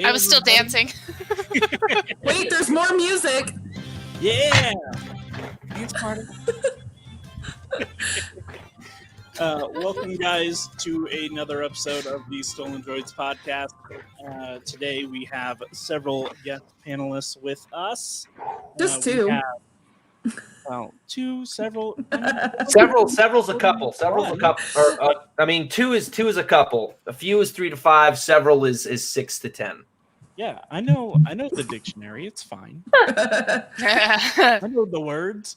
I was still dancing. Wait, there's more music. Yeah. Dance party. Welcome, guys, to another episode of the Stolendroids Podcast. Today we have several guest panelists with us. Just two. Several. Several's a couple. Several's a couple. Two is a couple. A few is 3 to 5. Several is 6 to 10. Yeah, I know the dictionary. It's fine. I know the words.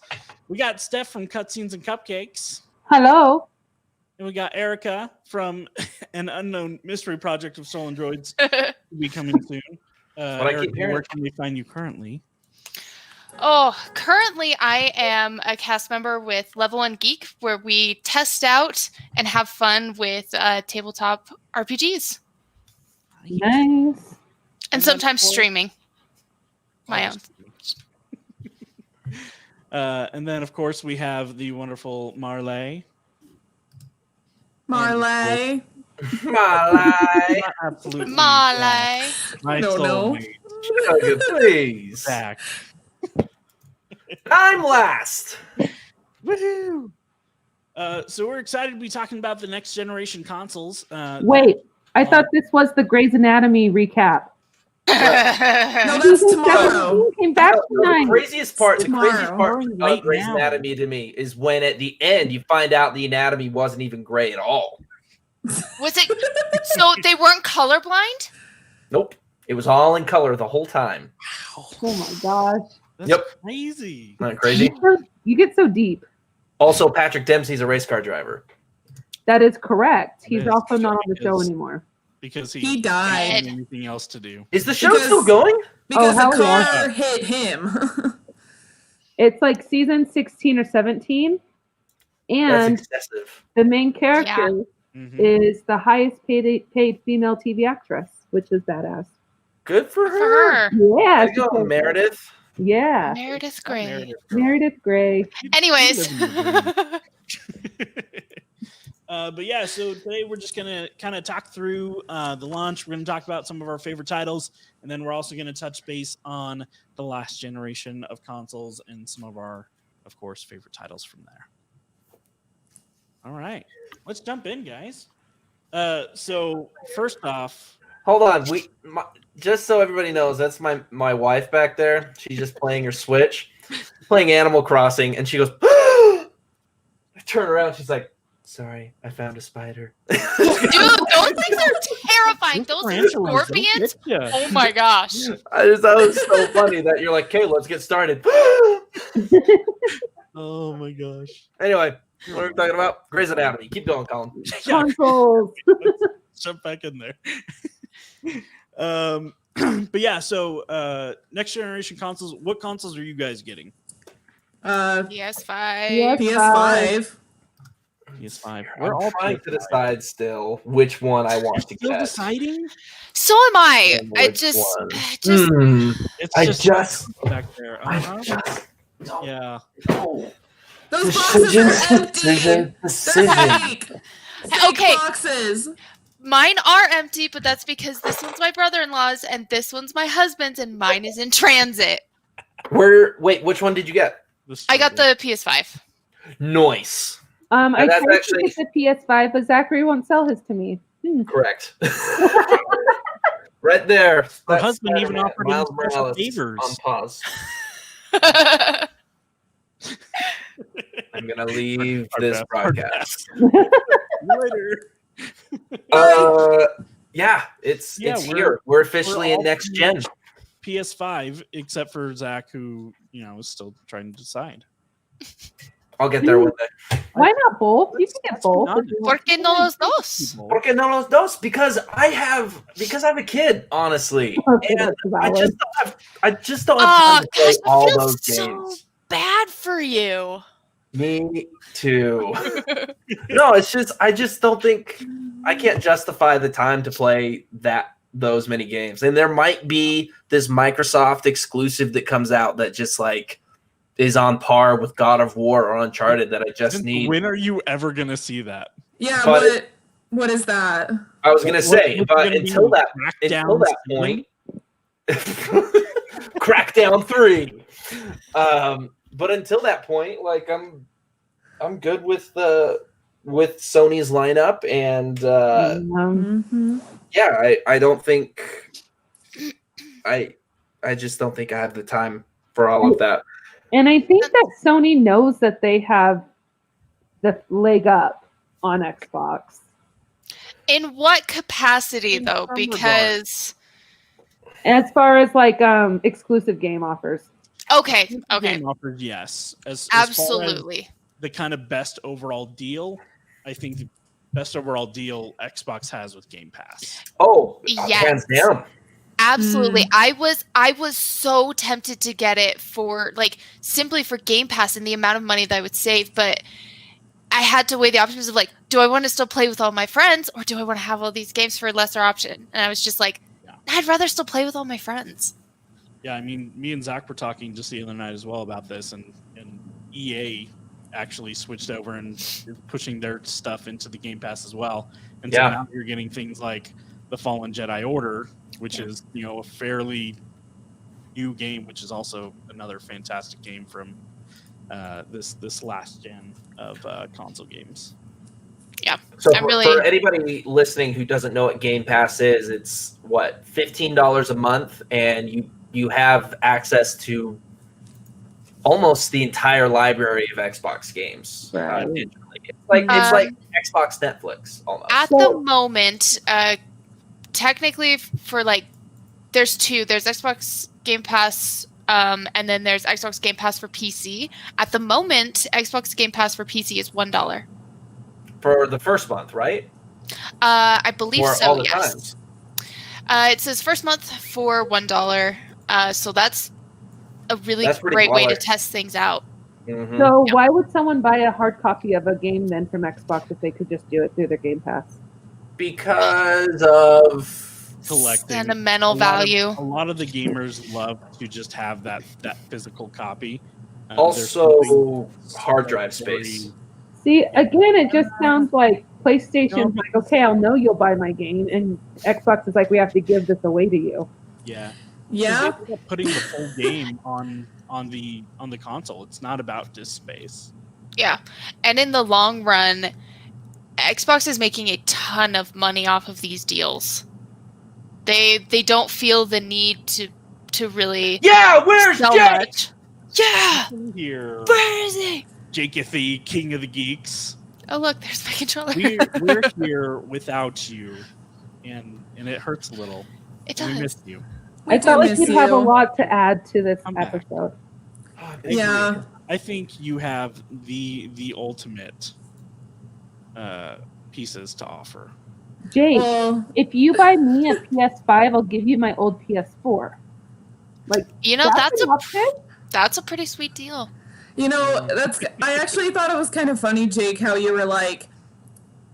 We got Steph from Cutscenes and Cupcakes. Hello. And we got Erica from an unknown mystery project of Stolendroids to be coming soon. Erica, where can we find you currently? Oh, currently I am a cast member with Level 1 Geek, where we test out and have fun with tabletop RPGs. Nice. And sometimes streaming my own. And then, of course, we have the wonderful Marley. Marley. Absolutely. Marley. My No. soulmate. Please. Zach. I'm last. Woohoo! So we're excited to be talking about the next generation consoles. Wait, I thought this was the Grey's Anatomy recap. No, that's tomorrow. Came back The tonight. craziest part of Right Grey's now. Anatomy to me is when at the end you find out the anatomy wasn't even gray at all. Was it? So they weren't colorblind? Nope. It was all in color the whole time. Wow. Oh my gosh. That's Yep. crazy. Isn't that crazy? You get so deep. Also, Patrick Dempsey's a race car driver. That is correct. It He's is. also not on the show Because- anymore. Because He died. had anything else to do. Is the show Because- still going? Because hell the yeah. car hit him. It's like season 16 or 17. And That's excessive. the main character Mhm. is the highest paid female TV actress, which is badass. Good for For her. her. Yeah. There you go, Meredith. Yeah. Meredith Grey. Meredith Grey. Anyways. But yeah, so today we're just going to kind of talk through the launch. We're going to talk about some of our favorite titles, and then we're also going to touch base on the last generation of consoles and some of our, of course, favorite titles from there. All right, let's jump in, guys. So first off, Hold on. Just so everybody knows, that's my wife back there. She's just playing her Switch, playing Animal Crossing, and she goes, I turn around, she's like, sorry, I found a spider. Dude, those things are terrifying. Those scorpions. Yeah. Oh my gosh. I just thought it was so funny that you're like, okay, let's get started. Oh my gosh. Anyway, what are we talking about? Grey's Anatomy. Keep going, Colin. Yeah, Consoles. let's jump back in there. But yeah, so next generation consoles. What consoles are you guys getting? PS5. Yes. PS5. PS5. We're all trying to decide still which one I want to Still get. So deciding? am I. And I which just one? It's I just just back there. don't Yeah. know. Those boxes are empty. They're fake. Okay. Boxes. Mine are empty, but that's because this one's my brother-in-law's and this one's my husband's and mine is in transit. Wait, which one did you get? I got the PS5. Nice. I that's tried actually- to get the PS5, but Zachary won't sell his to me. Correct. Right there. Her That's husband even Spider-Man. offered him Miles special Morales favors. on pause. I'm gonna leave this broadcast. Later. Yeah, it's Yeah, here. We're officially all in next gen. PS5, except for Zach, who is still trying to decide. I'll get there one day. Why not both? You can get both. ¿Por qué no los dos? Okay, no, los dos, because I have a kid, honestly, Okay, and that's valid. I just don't have time to play gosh, I all feel those so games. bad for you. Me too. No, it's just I just don't think I can't justify the time to play those many games. And there might be this Microsoft exclusive that comes out that just like is on par with God of War or Uncharted that I just need. When are you ever gonna see that? Yeah, But- what is that? I was gonna say, What's but gonna be until that Crackdown point, Crackdown 3. But until that point, like I'm good with Sony's lineup, and I don't think I just don't think I have the time for all of that. And I think that Sony knows that they have the leg up on Xbox. In what capacity, though? Because as far as like exclusive game offers. Okay. Game offers, yes. As Absolutely. Far as the kind of best overall deal, I think the best overall deal Xbox has with Game Pass. Oh, yes. Hands down. Absolutely. I was so tempted to get it for like simply for Game Pass and the amount of money that I would save, but I had to weigh the options of like, do I want to still play with all my friends or do I want to have all these games for a lesser option? And I was just like, I'd rather still play with all my friends. Yeah, I mean, me and Zach were talking just the other night as well about this, and EA actually switched over and is pushing their stuff into the Game Pass as well. And so now you're getting things like the Fallen Jedi Order, which is, a fairly new game, which is also another fantastic game from this last gen of console games. Yeah. So for anybody listening who doesn't know what Game Pass is, it's what, $15 a month, and you have access to almost the entire library of Xbox games. Right. It's like Xbox Netflix almost. At the moment, technically for like, there's two. There's Xbox Game Pass, and then there's Xbox Game Pass for PC. At the moment, Xbox Game Pass for PC is $1. For the first month, right? I believe so, all the yes. It says first month for $1. So that's a really great way to test things out. Mm-hmm. So why would someone buy a hard copy of a game then from Xbox if they could just do it through their Game Pass? Because of collecting. Sentimental value. A lot of the gamers love to just have that physical copy. Also, hard drive space. See, again, it just sounds like PlayStation's like, okay, I'll know you'll buy my game, and Xbox is like, we have to give this away to you. Yeah. Yeah. Putting the full game on the console. It's not about disk space. Yeah. And in the long run, Xbox is making a ton of money off of these deals. They don't feel the need to really where's sell Jake? much. Yeah. Here. Where is he? Jakethy, King of the Geeks. Oh look, there's my controller. We're here without you, and it hurts a little. It does. We missed you. I felt like you'd have a lot to add to this episode. Yeah. I think you have the ultimate pieces to offer. Jake, if you buy me a PS5, I'll give you my old PS4. Like, that's a pretty sweet deal. I actually thought it was kind of funny, Jake, how you were like,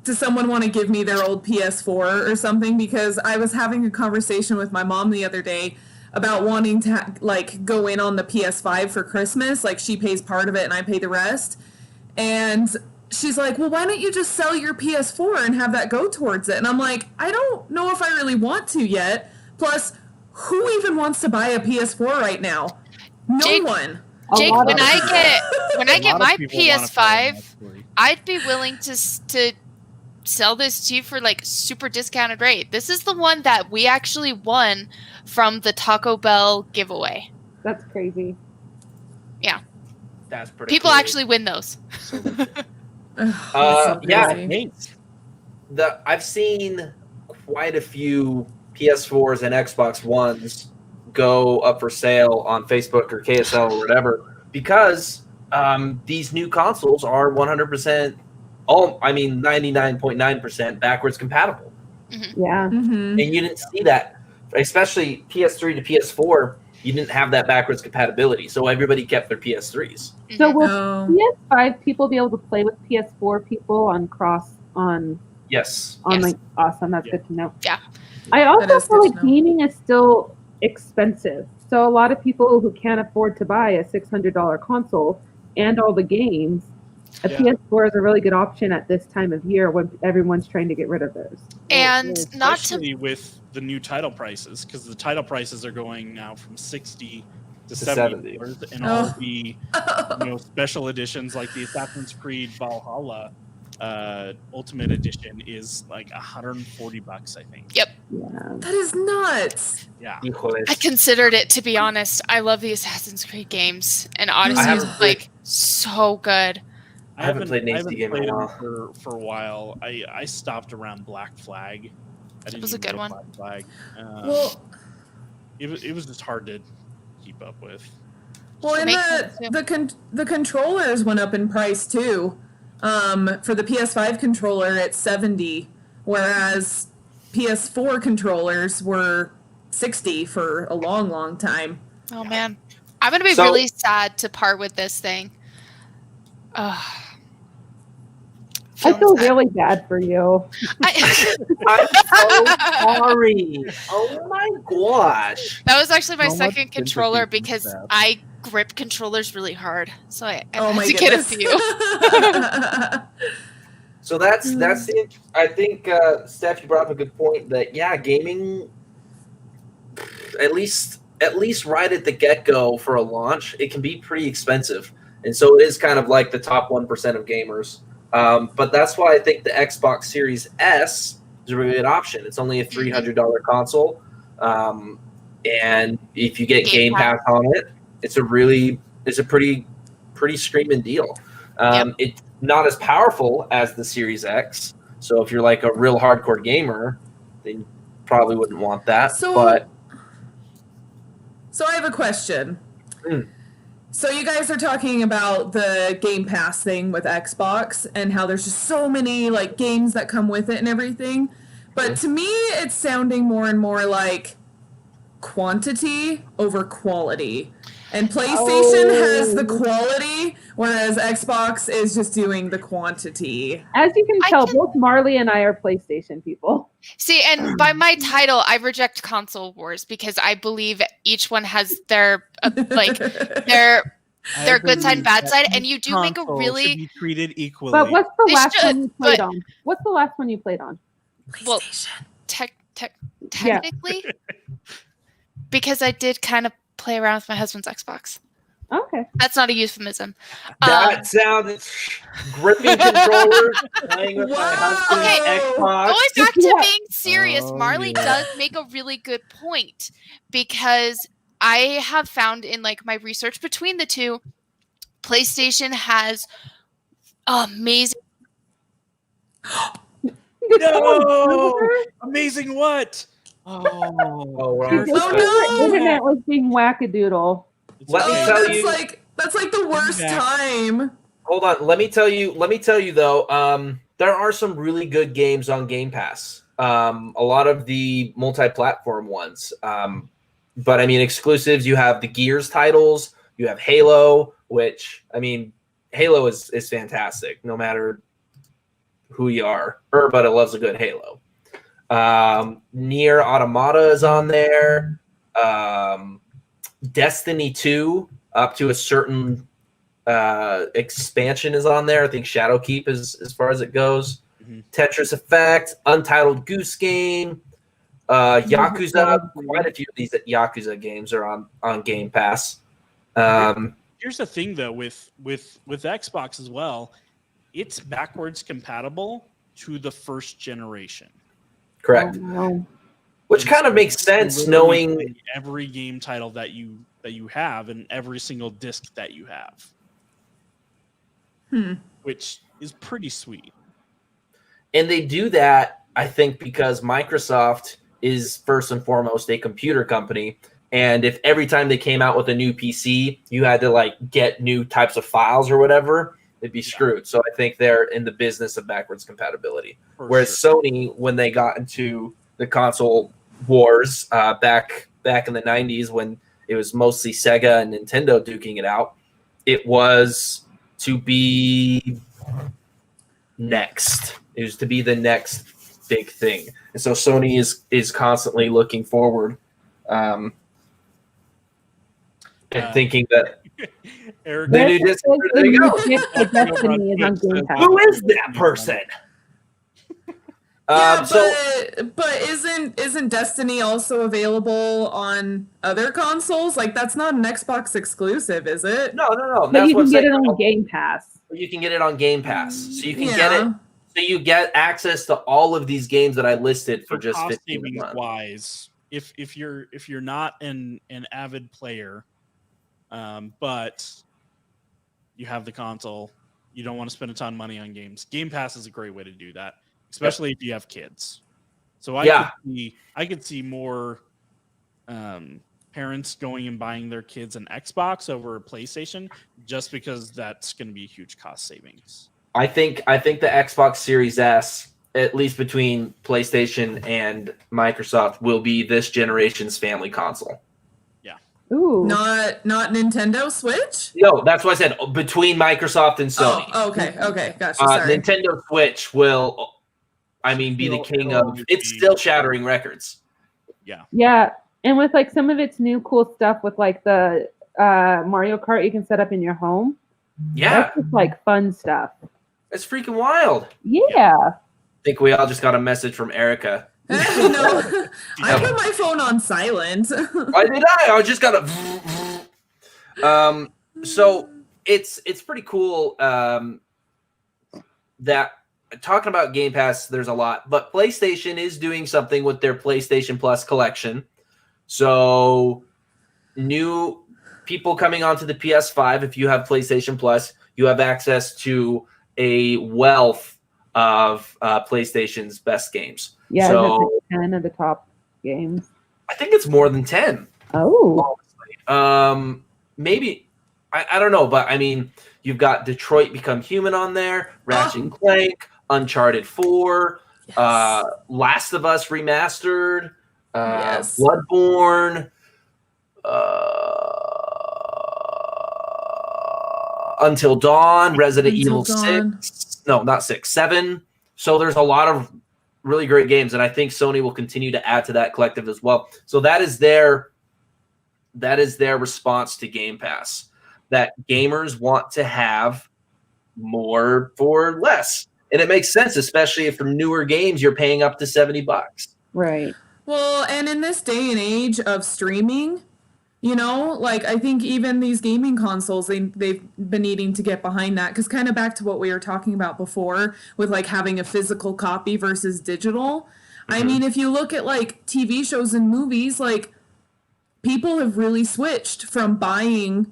does someone want to give me their old PS4 or something? Because I was having a conversation with my mom the other day about wanting to go in on the PS5 for Christmas. Like, she pays part of it and I pay the rest. And she's like, well, why don't you just sell your PS4 and have that go towards it? And I'm like, I don't know if I really want to yet. Plus, who even wants to buy a PS4 right now? No one. Jake, when I get my PS5, I'd be willing to sell this to you for like super discounted rate. This is the one that we actually won from the Taco Bell giveaway. That's crazy. Yeah. That's pretty People cool. actually win those. I've seen quite a few PS4s and Xbox Ones go up for sale on Facebook or KSL or whatever because these new consoles are 100%, 99.9% backwards compatible. Mm-hmm. Yeah. Mm-hmm. And you didn't see that, especially PS3 to PS4, you didn't have that backwards compatibility. So everybody kept their PS3s. So will PS5 people be able to play with PS4 people on Yes. Like, awesome. That's good to know. Yeah. I also feel like gaming is still expensive. So a lot of people who can't afford to buy a $600 console and all the games A PS4 is a really good option at this time of year when everyone's trying to get rid of those. And not to especially with the new title prices, because the title prices are going now from $60 to $70, and all the special editions like the Assassin's Creed Valhalla Ultimate Edition is like $140, I think. Yep. Yeah. That is nuts. Yeah. I considered it, to be honest. I love the Assassin's Creed games, and Odyssey is like so good. I haven't played an HD game in a while. For a while. I stopped around Black Flag. It was a good one. Black Flag. Well, it was just hard to keep up with. well, and the controllers went up in price too. For the PS5 controller, it's $70, whereas PS4 controllers were $60 for a long, long time. Oh man, I'm gonna be really sad to part with this thing. I feel really bad for you. I'm so sorry. Oh my gosh. That was actually my So much second controller sympathy from because Steph. I grip controllers really hard, so I Oh had my to get a goodness. few. So that's the. I think Steph, you brought up a good point that gaming, at least right at the get go for a launch, it can be pretty expensive, and so it is kind of like the top 1% of gamers. But that's why I think the Xbox Series S is a really good option. It's only a $300 console, and if you get Game Pass on it, it's a pretty screaming deal. It's not as powerful as the Series X, so if you're like a real hardcore gamer, then you probably wouldn't want that. So I have a question. So you guys are talking about the Game Pass thing with Xbox and how there's just so many like games that come with it and everything. But to me, it's sounding more and more like quantity over quality. And PlayStation has the quality, whereas Xbox is just doing the quantity. As you can tell, both Marley and I are PlayStation people. See, and by my title, I reject console wars because I believe each one has their their good side and bad side, and you do make a really should be treated equally. But what's the They last should, one you played but- on? What's the last one you played on? well, technically, because I did kind of play around with my husband's Xbox. Okay. That's not a euphemism. That sounds gripping controllers, playing with my husband's Xbox. Going back to Yeah. being serious, Oh, Marley yeah. does make a really good point because I have found in like my research between the two, PlayStation has amazing. No! Amazing what? Oh, we're The no! internet was being wackadoodle. Let me Oh, tell that's you. that's like the worst time. Hold on. Let me tell you though. There are some really good games on Game Pass. A lot of the multi-platform ones. But I mean, exclusives. You have the Gears titles. You have Halo, which I mean, Halo is fantastic. No matter who you are, everybody loves a good Halo. Nier Automata is on there. Destiny 2 up to a certain expansion is on there. I think Shadowkeep is as far as it goes. Tetris Effect, Untitled Goose Game, Yakuza. Quite a few of these Yakuza games are on Game Pass. Here's the thing though with Xbox as well, it's backwards compatible to the first generation. Correct. Oh, no. Which kind of makes sense knowing every game title that you have and every single disc that you have. Which is pretty sweet. and they do that, I think, because Microsoft is first and foremost a computer company. And if every time they came out with a new PC, you had to like get new types of files or whatever, it'd be screwed. So I think they're in the business of backwards compatibility. Whereas Sony, when they got into the console wars back in the 90s, when it was mostly Sega and Nintendo duking it out, it was to be next. It was to be the next big thing. And so Sony is constantly looking forward and thinking that Eric, The new Discord, there you go. Destiny is on Game Pass. Who is that person? Yeah, So but isn't Destiny also available on other consoles? Like that's not an Xbox exclusive, is it? no. But That's you what can I'm get saying. it on Game Pass. You can get it on Game Pass, so you can Yeah. get it. So you get access to all of these games that I listed for so just cost 15 a savings month. wise, if you're not an avid player, but you have the console, you don't want to spend a ton of money on games. Game Pass is a great way to do that, especially if you have kids. So I could see more parents going and buying their kids an Xbox over a PlayStation just because that's going to be a huge cost savings. I think the Xbox Series S, at least between PlayStation and Microsoft, will be this generation's family console. Ooh. Not Nintendo Switch? No, that's what I said. Between Microsoft and Sony. Oh, okay, gotcha. Sorry. Nintendo Switch will, be the king of. It's still shattering records. Yeah, and with like some of its new cool stuff with like the Mario Kart you can set up in your home. Yeah, That's just like fun stuff. it's freaking wild. Yeah. I think we all just got a message from Erica. No, I put my phone on silent. Why did I? I just got a. So it's pretty cool. That talking about Game Pass, there's a lot, but PlayStation is doing something with their PlayStation Plus collection. So new people coming onto the PS5, if you have PlayStation Plus, you have access to a wealth of PlayStation's best games. Yeah, so that's like 10 of the top games. I think it's more than 10. Oh. Maybe I don't know, but you've got Detroit Become Human on there, Ratchet and Clank, Uncharted 4, Yes. Last of Us Remastered, Yes. Bloodborne, Until Dawn, Resident Until Evil Dawn. 6. No, not 6, 7. So there's a lot of really great games, and I think Sony will continue to add to that collective as well. So that is their response to Game Pass, that gamers want to have more for less. And it makes sense, especially if for newer games you're paying up to $70. Right. Well, and in this day and age of streaming, like I think even these gaming consoles, they've been needing to get behind that, because kind of back to what we were talking about before with like having a physical copy versus digital. Mm-hmm. If you look at like TV shows and movies, like people have really switched from buying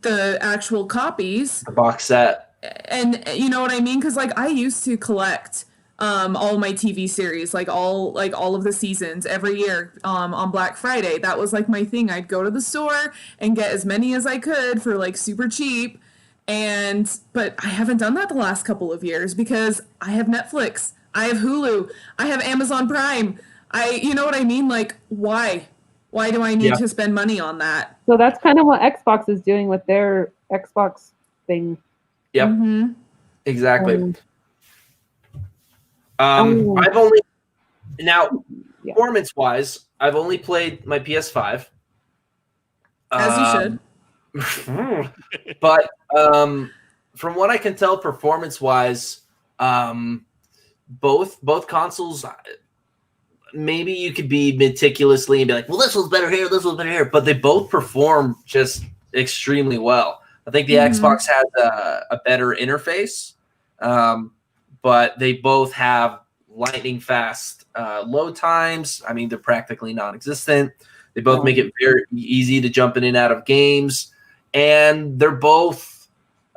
the actual copies, The box set. and you know what I mean? Because like I used to collect all my TV series, like all of the seasons every year on Black Friday. That was like my thing. I'd go to the store and get as many as I could for like super cheap. But I haven't done that the last couple of years because I have Netflix, I have Hulu, I have Amazon Prime. You know what I mean? Like why do I need to spend money on that? So that's kind of what Xbox is doing with their Xbox thing. Yep. Mm-hmm. Exactly. Oh. I've only Yeah. performance-wise, I've only played my PS5. As you should. But from what I can tell, performance-wise, both consoles, maybe you could be meticulously and be like, well, this one's better here, this one's better here, but they both perform just extremely well. I think the Xbox has a better interface, but they both have lightning fast load times. They're practically non-existent. They both make it very easy to jump in and out of games, and they both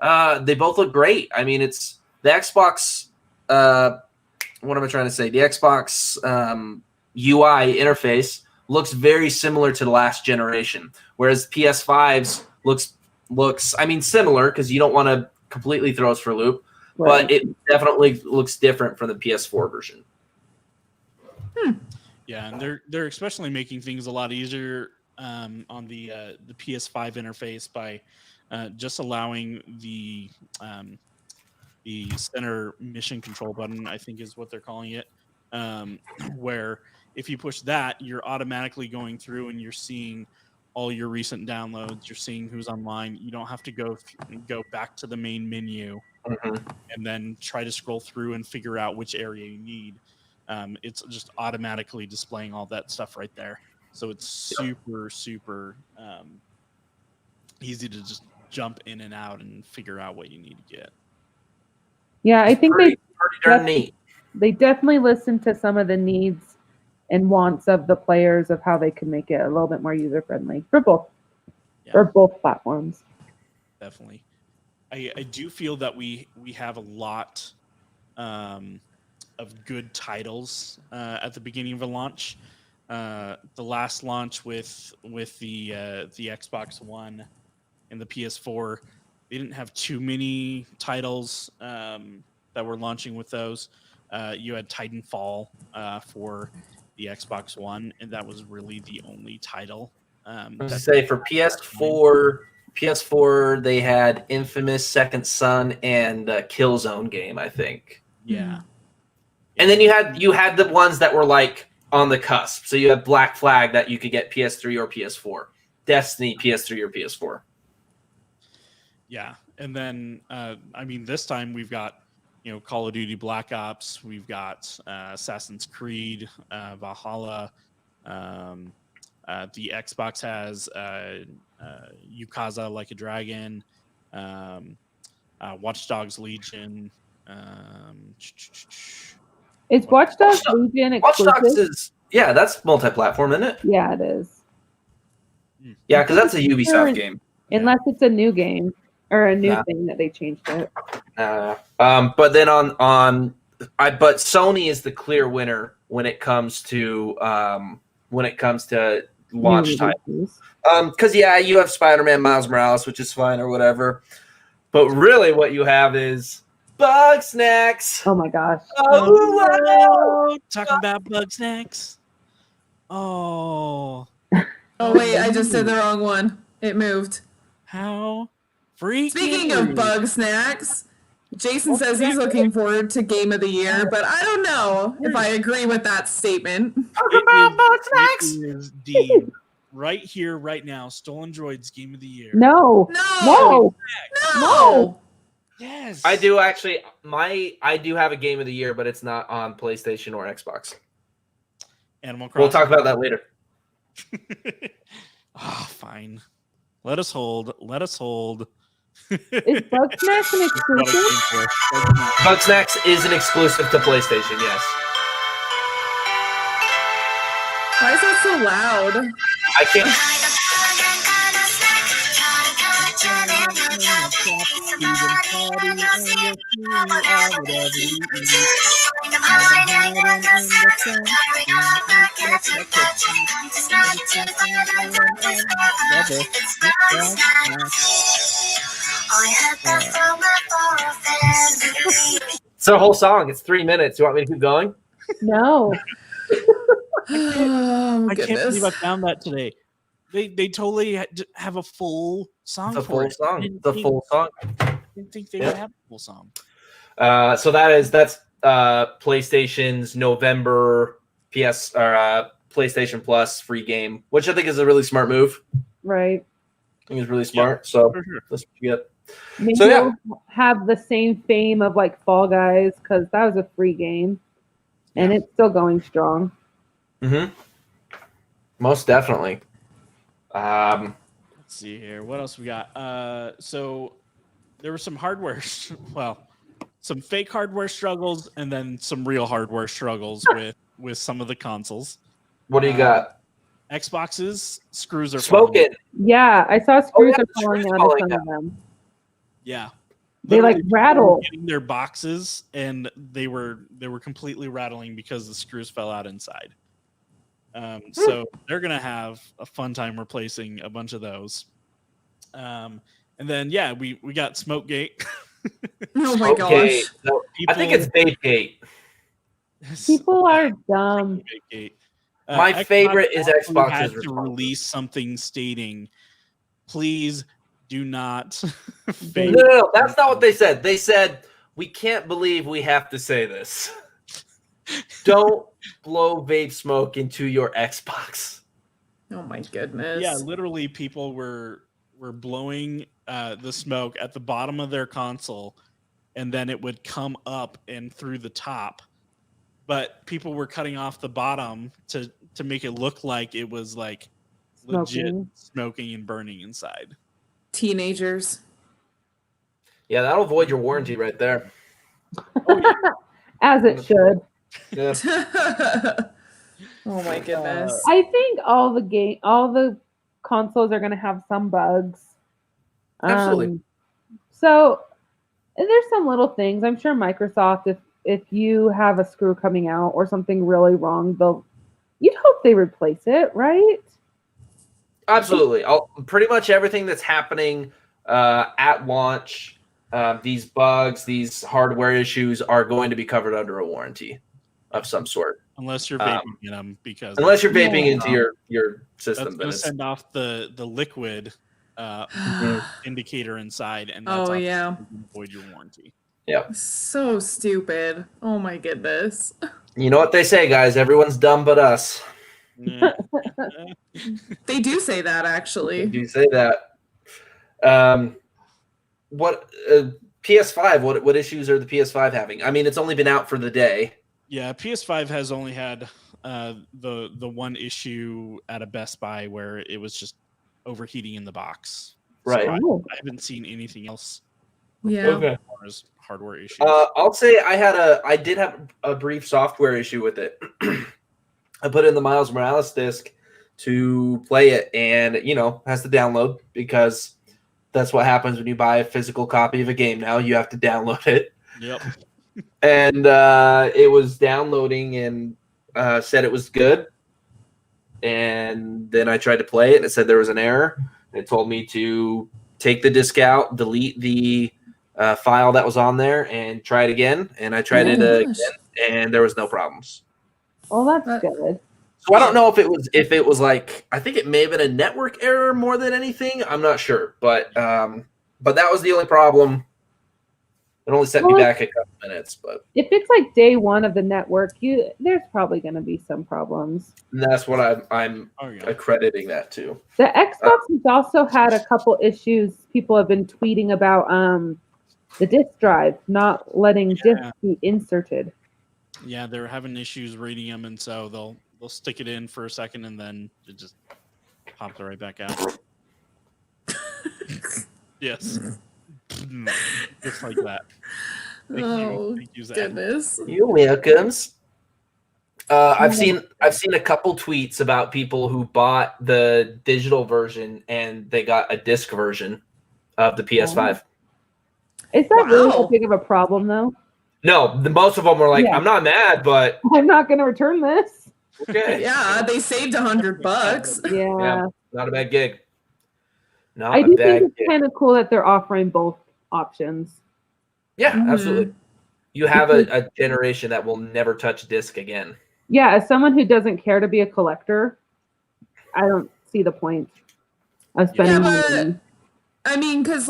look great. It's the Xbox. What am I trying to say? The Xbox UI interface looks very similar to the last generation, whereas PS5's looks similar, because you don't want to completely throw us for a loop, but it definitely looks different from the PS4 version. Yeah, and they're especially making things a lot easier on the PS5 interface by just allowing the center mission control button, I think is what they're calling it, where if you push that, you're automatically going through and you're seeing all your recent downloads. You're seeing who's online. You don't have to go back to the main menu and then try to scroll through and figure out which area you need. It's just automatically displaying all that stuff right there. So it's super, super easy to just jump in and out and figure out what you need to get. Yeah, I think pretty darn neat. They definitely listened to some of the needs and wants of the players of how they could make it a little bit more user friendly for both platforms. Definitely. I do feel that we have a lot of good titles at the beginning of a launch. The last launch with the Xbox One and the PS4, they didn't have too many titles that were launching with those. You had Titanfall for the Xbox One, and that was really the only title. Say for PS4, they had Infamous, Second Son, and Killzone game, I think. Yeah. And then you had the ones that were like on the cusp. So you had Black Flag that you could get PS3 or PS4, Destiny PS3 or PS4. Yeah, and then this time we've got Call of Duty Black Ops, we've got Assassin's Creed, Valhalla. The Xbox has Yukaza Like a Dragon, Watch Dogs Legion. Is Watch Dogs Legion exclusive? Watch Dogs is that's multi-platform, isn't it? Yeah, it is. Yeah, because that's a Ubisoft game. Unless it's a new game or a new thing that they changed it. But then but Sony is the clear winner when it comes to launch titles. Because you have Spider-Man Miles Morales, which is fine or whatever. But really, what you have is Bug Snacks. Oh my gosh! Oh, talking about Bug Snacks. Oh. Oh wait, I just did the wrong one. It moved. How freaking Speaking of Bug Snacks, Jason says he's looking forward to Game of the Year, but I don't know if I agree with that statement. It is deep. Right here, right now, Stolendroids Game of the Year. No. Yes. I do actually. I do have a Game of the Year, but it's not on PlayStation or Xbox. Animal Crossing. We'll talk about that later. Fine. Let us hold. Is Bug Snacks an exclusive? Bug Snacks is an exclusive to PlayStation, yes. Why is that so loud? I can't. It's a whole song. It's 3 minutes. You want me to keep going? No. Oh, I can't believe I found that today. They totally have a full song. The full song. The full song. I didn't think they would have a full song. So that's PlayStation's November PlayStation Plus free game, which I think is a really smart move. Right. I think it's really smart. So that's what you get. Maybe So, yeah. it'll have the same fame of like Fall Guys because that was a free game, and it's still going strong. Mm-hmm. Most definitely. Let's see here. What else we got? So there were some some fake hardware struggles, and then some real hardware struggles with some of the consoles. What do you got? Xboxes screws are Smoking. Yeah, I saw screws are screws falling out falling of some out. of them. Yeah. They like Literally, rattle. getting their boxes, and they were completely rattling because the screws fell out inside. So they're gonna have a fun time replacing a bunch of those. And then we got Smokegate. Oh my gosh. No, I think it's Vapegate. People are dumb. My Xbox favorite is also Xbox's had to response. release something stating, "Please do not." No, that's not what they said. They said, "We can't believe we have to say this. Don't blow vape smoke into your Xbox." Oh my goodness. Yeah, literally people were blowing the smoke at the bottom of their console, and then it would come up and through the top. But people were cutting off the bottom to make it look like it was like legit smoking and burning inside. Teenagers. Yeah, that'll void your warranty right there. Oh, yeah. As it should. Yeah. Oh my goodness. I think all the consoles are going to have some bugs. Absolutely. So there's some little things. I'm sure Microsoft, if you have a screw coming out or something really wrong, you'd hope they replace it, right? Absolutely. Pretty much everything that's happening at launch, these bugs, these hardware issues are going to be covered under a warranty of some sort. Unless you're vaping in them, because unless you're vaping into your system, that's going to send off the liquid indicator inside, and that's void your warranty. Yeah. So stupid. Oh my goodness. You know what they say, guys? Everyone's dumb but us. They do say that, actually. They do say that. What PS5? What issues are the PS5 having? I mean, it's only been out for the day. Yeah, PS5 has only had the one issue at a Best Buy where it was just overheating in the box. Right. So I haven't seen anything else. Yeah. Okay. As far as hardware issues. I'll say I did have a brief software issue with it. I put in the Miles Morales disc to play it, and has to download, because that's what happens when you buy a physical copy of a game. Now you have to download it. Yep. And it was downloading and said it was good. And then I tried to play it, and it said there was an error. It told me to take the disc out, delete the file that was on there, and try it again. And I tried it again, and there was no problems. Oh, that's good. So I don't know if it was like, I think it may have been a network error more than anything. I'm not sure, but that was the only problem. It only set me back a couple minutes, but if it's like day one of the network, there's probably going to be some problems. And that's what I'm accrediting that to. The Xbox has also had a couple issues. People have been tweeting about the disk drive not letting discs be inserted. Yeah, they're having issues reading them, and so they'll stick it in for a second, and then it just pops it right back out. Yes. Just like that. Thank you, Zach. Goodness. You're welcomes. I've seen a couple tweets about people who bought the digital version and they got a disc version of the PS5. Is that really that big of a problem, though? No, most of them were like, I'm not mad, but I'm not going to return this. Okay. Yeah, they saved $100. Yeah. Not a bad gig. I do think it's kind of cool that they're offering both options. Yeah, absolutely. You have a generation that will never touch disc again. Yeah, as someone who doesn't care to be a collector, I don't see the point of spending money. I mean, because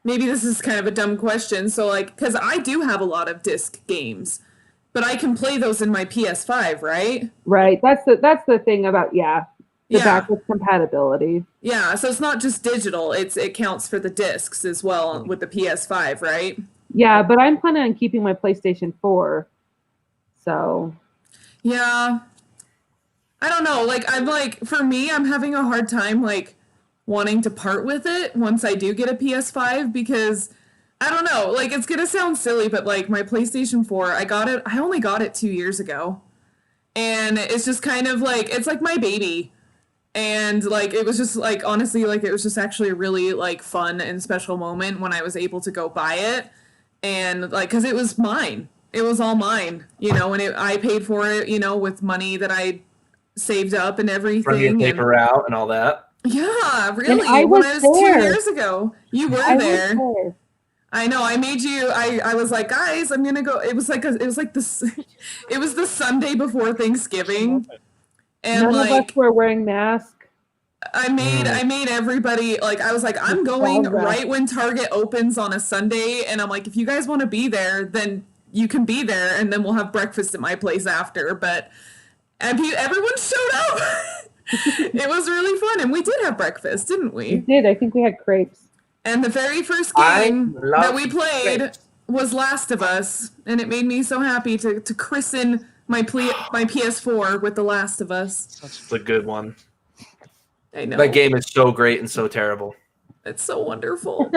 maybe this is kind of a dumb question. So because I do have a lot of disc games, but I can play those in my PS5, right? Right. That's the thing about the backwards compatibility. Yeah, so it's not just digital; it counts for the discs as well with the PS5, right? Yeah, but I'm planning on keeping my PlayStation 4. So. Yeah, I don't know. For me, I'm having a hard time wanting to part with it once I do get a PS5, because I don't know. It's gonna sound silly, but my PlayStation 4, I only got it 2 years ago, and it's just kind of it's like my baby. And it was just honestly, it was just actually a really fun and special moment when I was able to go buy it, and because it was mine, it was all mine, and I paid for it, with money that I saved up and everything. From your paper out and all that. Yeah, really. When I was 2 years ago, you were there. I know. I made you. I was like, guys, I'm gonna go. It was it was the Sunday before Thanksgiving. And none of us were wearing masks. I made everybody I was like, I'm going right when Target opens on a Sunday, and I'm like, if you guys want to be there, then you can be there, and then we'll have breakfast at my place after. But everyone showed up. It was really fun, and we did have breakfast, didn't We we? did. I think we had crepes. And the very first I game love that we played grapes. was Last of Us, and it made me so happy to christen my PS4 with The Last of Us. It's a good one. I know. That game is so great and so terrible. It's so wonderful.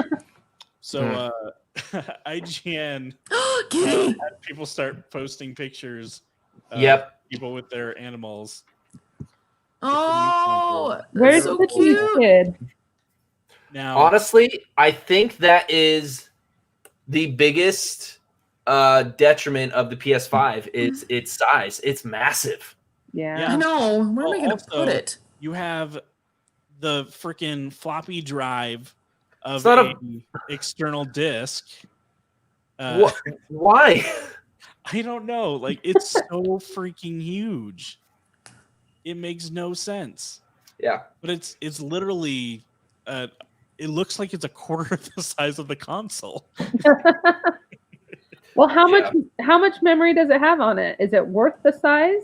So IGN Kitty! had people start posting pictures of Yep. people with their animals. Oh, Where's so the cute. cute kid? Now, Honestly, I think that is the biggest detriment of the PS5 is its size. It's massive. Yeah. I know. Where am I going to Also, put it? you have the freaking floppy drive of It's not a external disc. Why? I don't know. Like, it's so freaking huge. It makes no sense. Yeah. But it's literally it looks like it's a quarter of the size of the console. Well, how much memory does it have on it? Is it worth the size?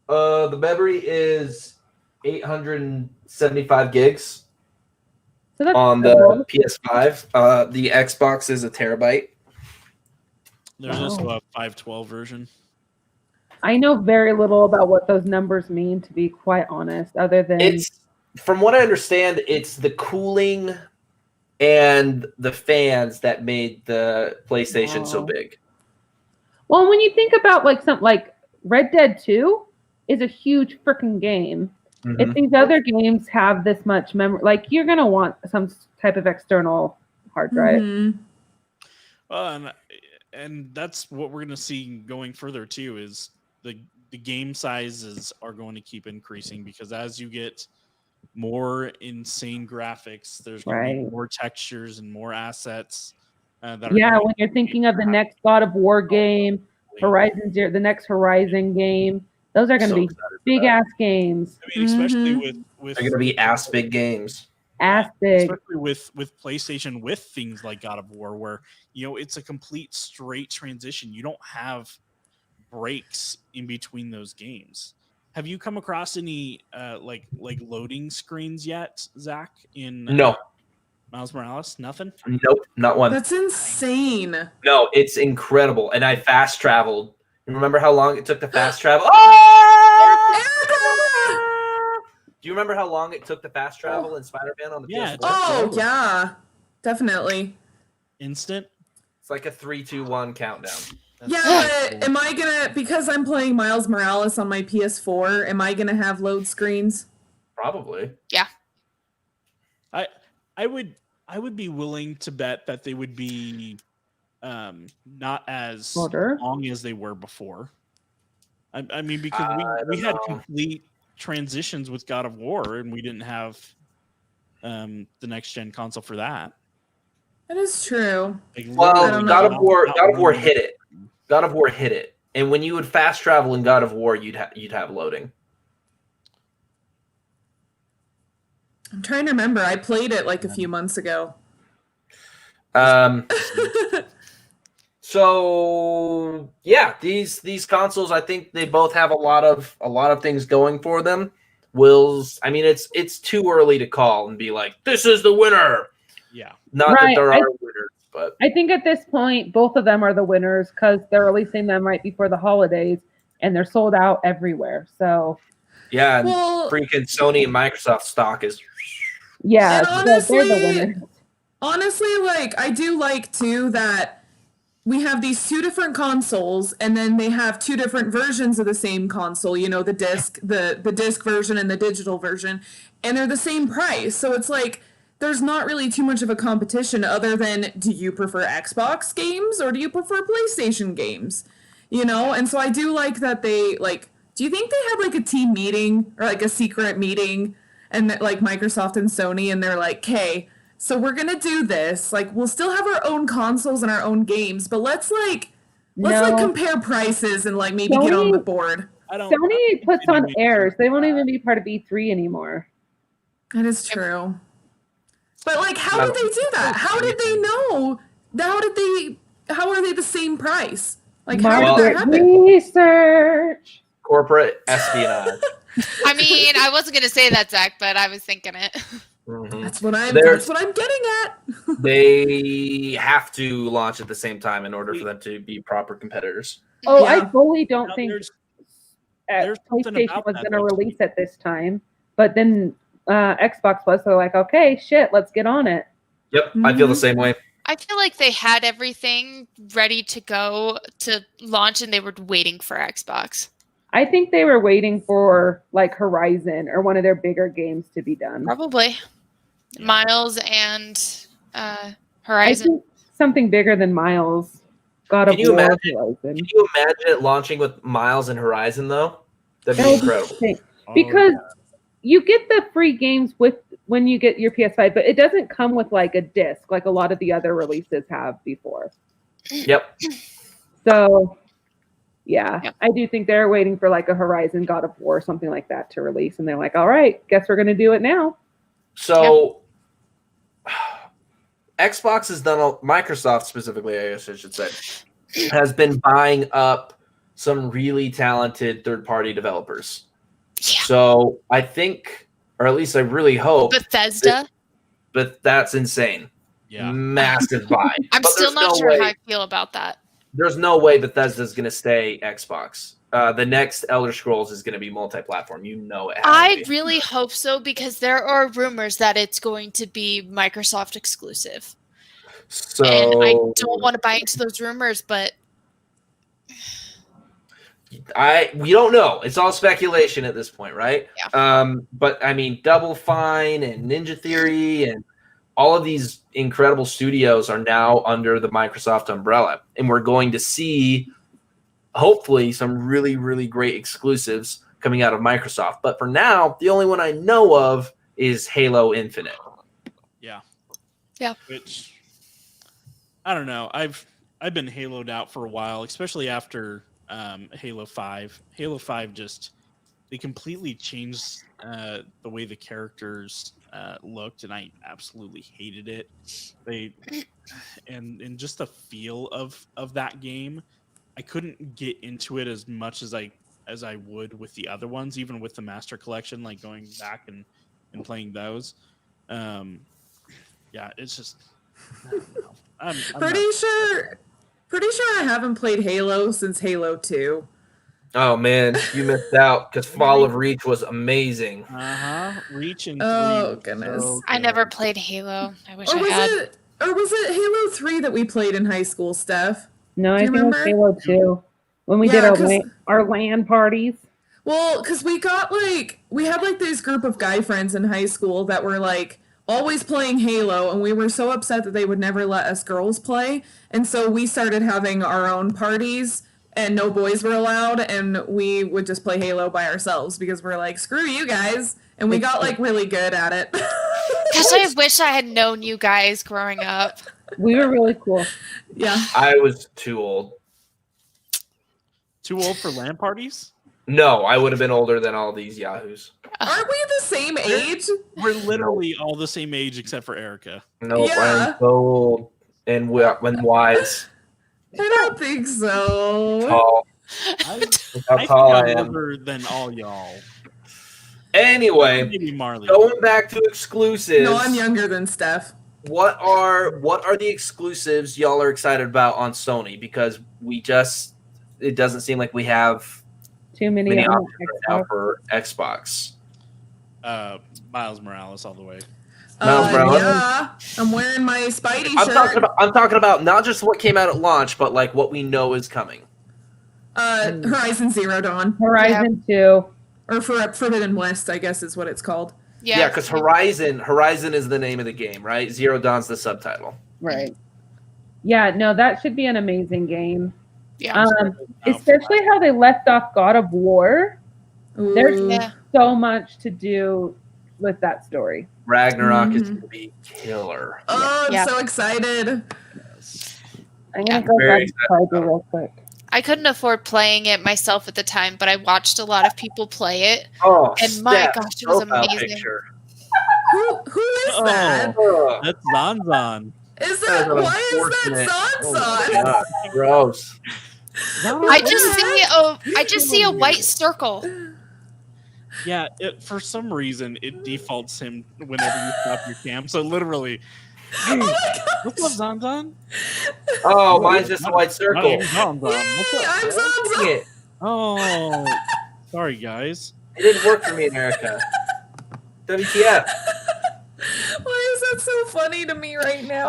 The memory is 875 gigs So that's on cool. the PS5. The Xbox is a terabyte. There's also a 512 version. I know very little about what those numbers mean, to be quite honest, other than It's from what I understand, it's the cooling and the fans that made the PlayStation so Wow. big. well, when you think about like something like Red Dead 2 is a huge freaking game. Mhm. If these other games have this much memory, like you're gonna want some type of external hard drive. Mhm. Well, and that's what we're going to see going further too. Is the game sizes are going to keep increasing because as you get more insane graphics, there's going to Right. be more textures and more assets. That are Yeah, going when you're thinking of the next God of War game, Horizon Zero, the next Horizon game, those are going to So be excited for big that. ass games. I mean, especially Mhm. with They're going to be ass big games. Ass big. especially with PlayStation, with things like God of War, where it's a complete straight transition. You don't have breaks in between those games. Have you come across any like loading screens yet, Zach? In No, Miles Morales, nothing. nope, not one. That's insane. No, it's incredible. And I fast traveled. You remember how long it took to fast travel? Oh! Do you remember how long it took to fast travel in Spider-Man on the Yeah, PS4? Oh, yeah. Definitely. Instant. It's like a 3, 2, 1 countdown. That's Yeah, so but am I gonna, because I'm playing Miles Morales on my PS4, am I gonna have load screens? Probably. I would be willing to bet that they would be not as Shorter. long as they were before. I mean, because I we don't had know. complete transitions with God of War, and we didn't have the next gen console for that. That is true. Like, I Well, don't God know. of War Not hit it. God of War hit it. And when you would fast travel in God of War, you'd have loading. I'm trying to remember. I played it like a few months ago. So yeah, these consoles, I think they both have a lot of things going for them. I mean, it's too early to call and be like, this is the winner. Yeah. Not Right, that there are winners, but I think at this point, both of them are the winners because they're releasing them right before the holidays and they're sold out everywhere. So yeah, and Well, freaking Sony and Microsoft stock is yeah, And they're the honestly- winners. honestly, like, I do like too that we have these two different consoles, and then they have two different versions of the same console. You know, the disc version and the digital version, and they're the same price. So it's like there's not really too much of a competition other than, do you prefer Xbox games or do you prefer PlayStation games? You know, and so I do like that they like. Do you think they had like a team meeting or like a secret meeting, and that, like, Microsoft and Sony, and they're like, "Okay, so we're gonna do this. Like, we'll still have our own consoles and our own games, but let's No. compare prices and like maybe get on Sony- the board." I don't. Sony puts they on make airs. sense They won't for even be part of E3 anymore. That is true. But like, how did they do that? How did they know? How are they the same price? Like, how did that Market happen? research. corporate espionage. I mean, I wasn't gonna say that, Zach, but I was thinking it. Mhm. That's what I'm getting at. They have to launch at the same time in order for them to be proper competitors. Oh, I Yeah. fully don't Now, think there's something PlayStation about was that, going to though, release at this time, but then Xbox was. So like, okay, shit, let's get on it. Yep, I feel the Mhm. same way. I feel like they had everything ready to go to launch, and they were waiting for Xbox. I think they were waiting for like Horizon or one of their bigger games to be done. Probably Miles and I Horizon. think something bigger than Miles. God of Can you War, imagine? Horizon. Can you imagine it launching with Miles and Horizon though? That'd That be would be incredible. sick. Oh, Because you get the free games with when you get your PS5, but it doesn't come with like a disc like a lot of the other releases have before. Yep. So, yeah, Yep. I do think they're waiting for like a Horizon, God of War, something like that to release, and they're like, "All right, guess we're gonna do it now." So Xbox has done Microsoft specifically, I guess I should say, has been buying up some really talented third-party developers. Yeah. So I think, or at least I really hope, Bethesda. but that's insane. Yeah. Massive buy. I'm But still there's not no sure way- how I feel about that. There's no way Bethesda's going to stay Xbox. The next Elder Scrolls is going to be multi-platform. You know it. has to I be. really hope so, because there are rumors that it's going to be Microsoft exclusive. So And I don't want to buy into those rumors, but we don't know. It's all speculation at this point, right? Yeah. But I mean, Double Fine and Ninja Theory and all of these incredible studios are now under the Microsoft umbrella, and we're going to see hopefully some really, really great exclusives coming out of Microsoft. But for now, the only one I know of is Halo Infinite. Yeah. Yeah. Which I don't know. I've been Haloed out for a while, especially after Halo 5. Halo 5 just they completely changed the way the characters looked, and I absolutely hated it. They and just the feel of that game, I couldn't get into it as much as I would with the other ones, even with the Master Collection, like going back and playing those. Yeah, it's just I don't know. I'm Pretty sure I haven't played Halo since Halo 2. Oh man, you missed out because Fall of Reach was amazing. Reach and Oh, 3. goodness. I never played Halo. I wish Or I had. was it Halo 3 that we played in high school, Steph? No, Do I you think it was remember? Halo 2 when we Yeah, did 'cause- our LAN parties. Well, because we had like this group of guy friends in high school that were like always playing Halo, and we were so upset that they would never let us girls play, and so we started having our own parties, and no boys were allowed, and we would just play Halo by ourselves because we're like, screw you guys, and we got like really good at it. Gosh, I wish I had known you guys growing up. We were really cool. Yeah. I was too old. Too old for LAN parties? No, I would have been older than all these yahoos. Aren't we the same age? We're literally all the same age except for Erica. Nope, Yeah. I'm so old and when wise. I don't think so. Tall. I Look how think tall I I'm am. older than all y'all. Anyway, Maybe Marley. going back to exclusives. No, I'm younger than Steph. What are the exclusives y'all are excited about on Sony? Because it doesn't seem like we have Too many many on options right now Xbox. for Xbox. Miles Morales all the way. Miles Morales? Yeah, I'm wearing my Spidey I'm shirt. talking about not just what came out at launch, but like what we know is coming. Horizon Zero Dawn, Horizon 2. or Forbidden West, I guess is what it's called. Yeah, because Horizon is the name of the game, right? Zero Dawn's the subtitle. Right. Yeah, no, that should be an amazing game. Yeah. Especially how they left off God of War. There's Ooh. Yeah. so much to do with that story. Ragnarok is Mhm. going to be killer. Oh, I'm Yeah. so excited. I'm Yeah. gonna go Very grab the charger real quick. I couldn't afford playing it myself at the time, but I watched a lot of people play it. Oh, And my Steph, gosh, it was profile amazing. picture. Who is that? Ugh. Is That's Zanzan. that an why is unfortunate- that Oh my Sansa? God, gross. I just see a white circle. Yeah, for some reason it defaults him whenever you stop your cam. So literally, hey, what's up, Zanzan? Oh, mine's just a white Not circle. even Zanzan. What's Yay, up? I'm Zanzan. Dang it. Oh, sorry guys. It didn't work for me in Erica. WTF? Why is that so funny to me right now?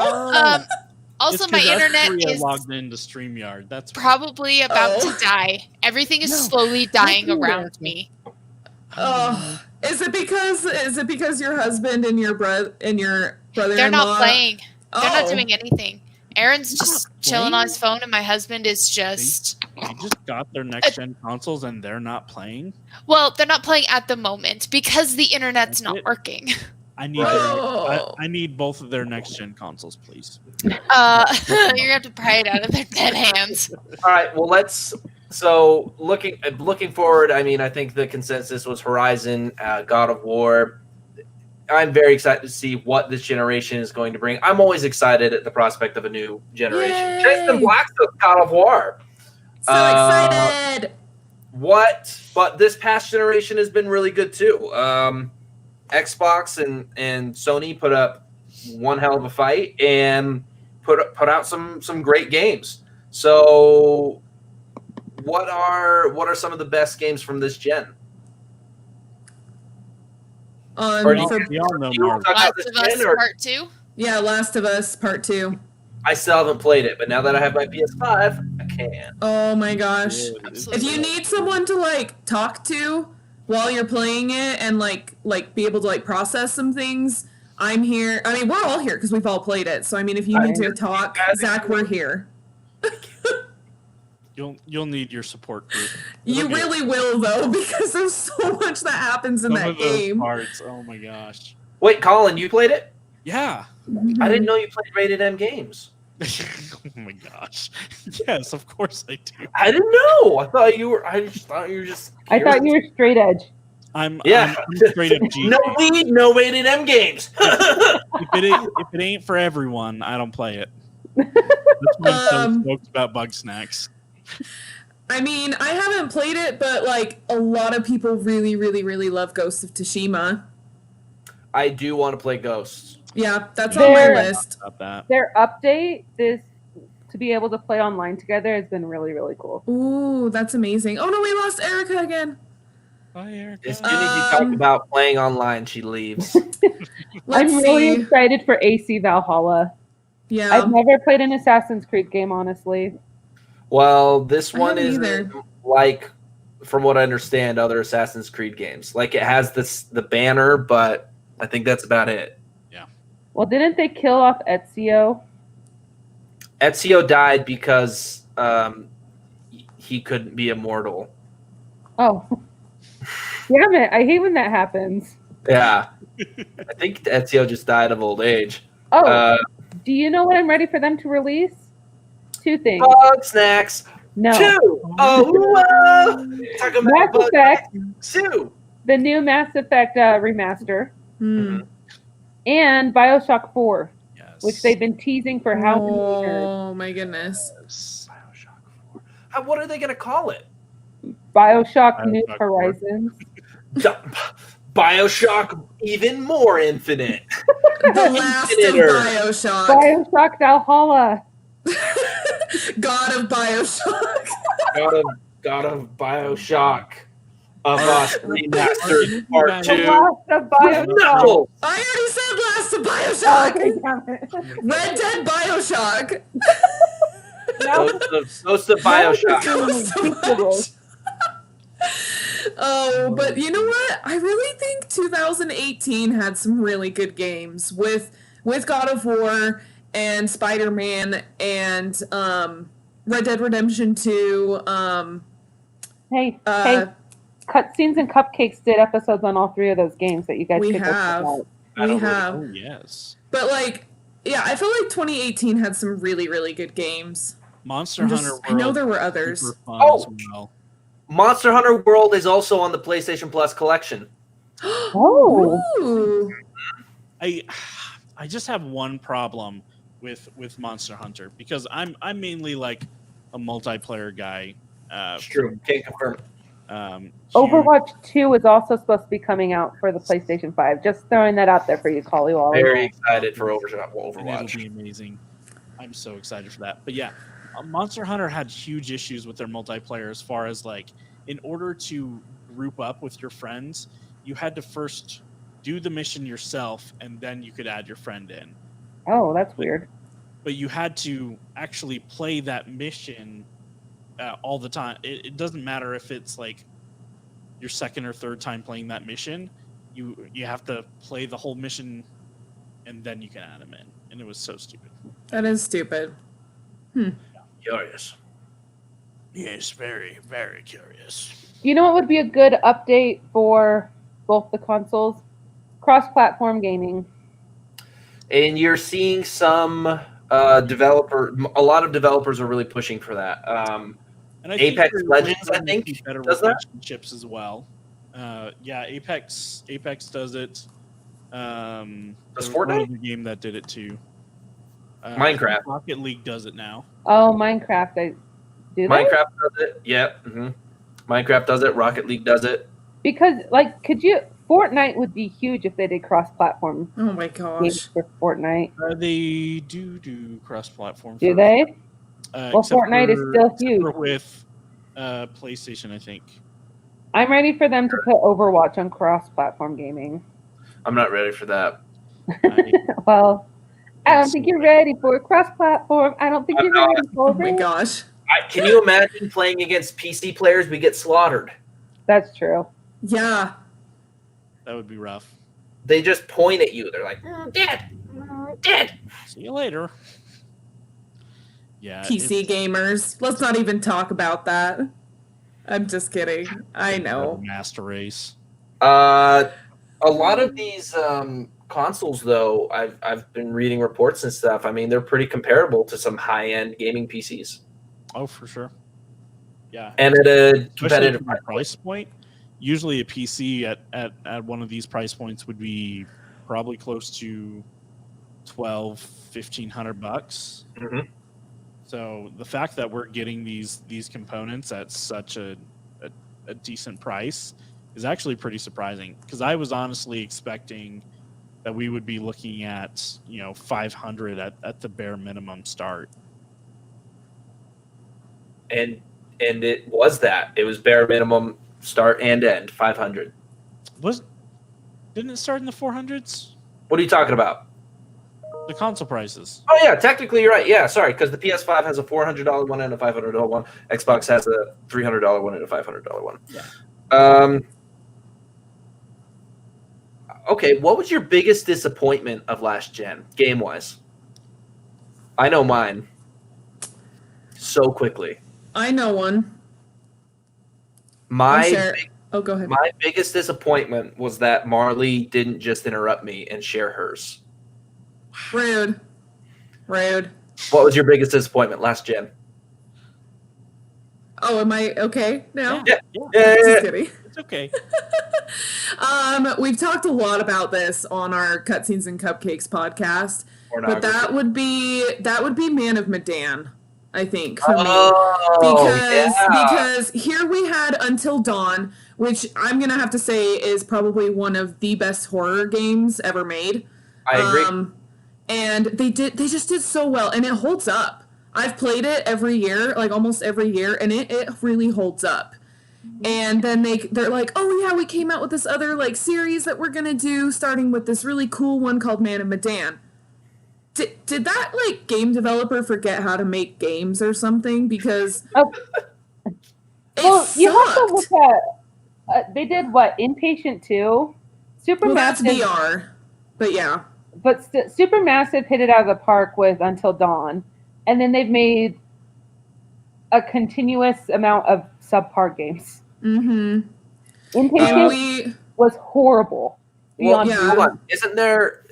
Also, It's my 'cause us internet three are is logged into StreamYard. That's probably about to die. Everything is slowly dying No, around me. Oh, is it because your husband and your brother-in-law? They're not playing. They're not Oh. doing anything. Aaron's just chilling on his phone, and my husband is just. They just got their next gen consoles and they're not playing. Well, they're not playing at the moment because the internet's That's not it. working. I need Oh. I need both of their next gen consoles, please. You're gonna have to pry it out of their dead hands. All right. Well, let's. So looking forward, I mean, I think the consensus was Horizon, God of War. I'm very excited to see what this generation is going to bring. I'm always excited at the prospect of a new generation. Yay! Jason Blackstone's God of War. So excited! But this past generation has been really good too. Xbox and Sony put up one hell of a fight and put out some great games. So what are some of the best games from this gen? We all know Marvel. Last of Us Part 2. Yeah, Last of Us Part 2. I still haven't played it, but now that I have my PS5, I can. Oh my gosh. Good. Absolutely. If you need someone to like talk to while you're playing it and like be able to like process some things, I'm here. I mean, we're all here because we've all played it. So I mean, if you need to talk, Zach, we're here. You'll need your support group. You really will though, because there's so much that happens in Some that of those game. parts. Oh my gosh. Wait, Colin, you played it? Yeah. I didn't know you played Rated M games. Oh my gosh. Yes, of course I do. I didn't know. I thought you were. I just thought you were just. I thought you were straight edge. I'm straight up G. No weed, no Rated M games. If it ain't for everyone, I don't play it. That's why I'm so stoked about Bug Snacks. I mean, I haven't played it, but like a lot of people really, really, really love Ghost of Tsushima. I do want to play Ghosts. Yeah, that's on my list. About that. Their update is to be able to play online together has been really, really cool. Ooh, that's amazing. Oh no, we lost Erica again. Bye, Erica. As soon as you talk about playing online, she leaves. Let's I'm really see. excited for AC Valhalla. Yeah. I've never played an Assassin's Creed game, honestly. Well, this I one haven't isn't either. like, from what I understand, other Assassin's Creed games. Like, it has the banner, but I think that's about it. Well, didn't they kill off Ezio? Ezio died because he couldn't be immortal. Oh. Damn it. I hate when that happens. Yeah. I think Ezio just died of old age. Oh, do you know what I'm ready for them to release? 2 things. Bug Snacks No. 2. Oh, whoa. Talking about Mass Bug Effect, Snacks 2. the new Mass Effect remaster, Hmm. and Bioshock 4, Yes. which they've been teasing for how many years? Oh my goodness. Bioshock 4. What are they going to call it? Bioshock New Bioshock 4. Horizons. Bioshock even more infinite. The last of Infinitor. Bioshock. Bioshock Valhalla. God of Bioshock. God of Bioshock. Of Us Remastered Part The 2. last of Bioshock. No! I already said last of Oh, Bioshock. okay, damn it. Red Dead Bioshock. Now Ghost of Bioshock. So much. Oh, but you know what? I really think 2018 had some really good games with God of War and Spider-Man and Red Dead Redemption 2. hey, Cutscenes and Cupcakes did episodes on all 3 of those games that you guys We should go check have. out. We have. Oh, yes. But like, yeah, I feel like 2018 had some really, really good games. Monster Hunter World. I know there were others. Super fun Oh. as well. Monster Hunter World is also on the PlayStation Plus collection. Oh. Ooh. I just have one problem with Monster Hunter because I'm mainly like a multiplayer guy. True. Can't confirm. Overwatch 2 is also supposed to be coming out for the PlayStation 5. Just throwing that out there for you, Collie Wally. Very excited for And Overwatch. it'll be amazing. I'm so excited for that. But yeah, Monster Hunter had huge issues with their multiplayer as far as like, in order to group up with your friends, you had to first do the mission yourself and then you could add your friend in. Oh, that's weird. But you had to actually play that mission all the time. It doesn't matter if it's like your second or third time playing that mission. You have to play the whole mission and then you can add them in. And it was so stupid. That is stupid. Curious. Yes, very, very curious. You know what would be a good update for both the consoles? Cross-platform gaming. And you're seeing some a lot of developers are really pushing for that. And I Apex think Legends, I think, see better does that? relationships as well. Yeah, Apex does it. Does there was Fortnite? another game that did it too. Minecraft. Rocket League does it now. Oh, Minecraft. Do they? Minecraft does it. Yeah. Minecraft does it. Rocket League does it. Because, Fortnite would be huge if they did cross-platform Oh my games gosh. for Fortnite. They do cross-platform. Do they? Well, except Fortnite is still except huge. for with PlayStation, I think. I'm ready for them to put Overwatch on cross-platform gaming. I'm not ready for that. Well, I don't think you're ready for cross-platform. I don't think I'm you're not. ready for Oh my it. gosh. Can you imagine playing against PC players? We get slaughtered. That's true. Yeah. That would be rough. They just point at you. They're like, dead, dead. See you later. Yeah. PC gamers. Let's not even talk about that. I'm just kidding. I know. Master Race. A lot of these consoles, though, I've been reading reports and stuff. I mean, they're pretty comparable to some high-end gaming PCs. Oh, for sure. Yeah. And at a Especially competitive for the price point. Usually a PC at one of these price points would be probably close to $1,500. Mhm. So the fact that we're getting these components at such a decent price is actually pretty surprising, because I was honestly expecting that we would be looking at $500 at the bare minimum start. And it was that. It was bare minimum start and end, 500. Didn't it start in the 400s? What are you talking about? The console prices. Oh, yeah, technically you're right. Yeah, sorry, because the PS5 has a $400 one and a $500 one. Xbox has a $300 one and a $500 one. Yeah. Okay, what was your biggest disappointment of last gen, game-wise? I know mine. So quickly. I know one. My Sure. Oh, go ahead. My biggest disappointment was that Marley didn't just interrupt me and share hers. Rude. Rude. What was your biggest disappointment last gen? Oh, am I okay now? Yeah. Just kidding. It's okay. We've talked a lot about this on our Cutscenes and Cupcakes podcast, but Pornography. that would be Man of Medan, I think, for me. Oh, Because here we had Until Dawn, which I'm gonna have to say is probably one of the best horror games ever made. I agree. And they just did so well, and it holds up. I've played it every year, like almost every year, and it really holds up. And then they're like, oh yeah, we came out with this other like series that we're gonna do, starting with this really cool one called Man of Medan. Did that like game developer forget how to make games or something? Because Well, you have to sucked. look at. They did what? Inpatient 2? That's Supermassive. VR, but yeah. But Supermassive hit it out of the park with Until Dawn. And then they've made a continuous amount of subpar games. Mm-hmm. Inpatient was horrible. Well, Beyond hold on. Isn't there?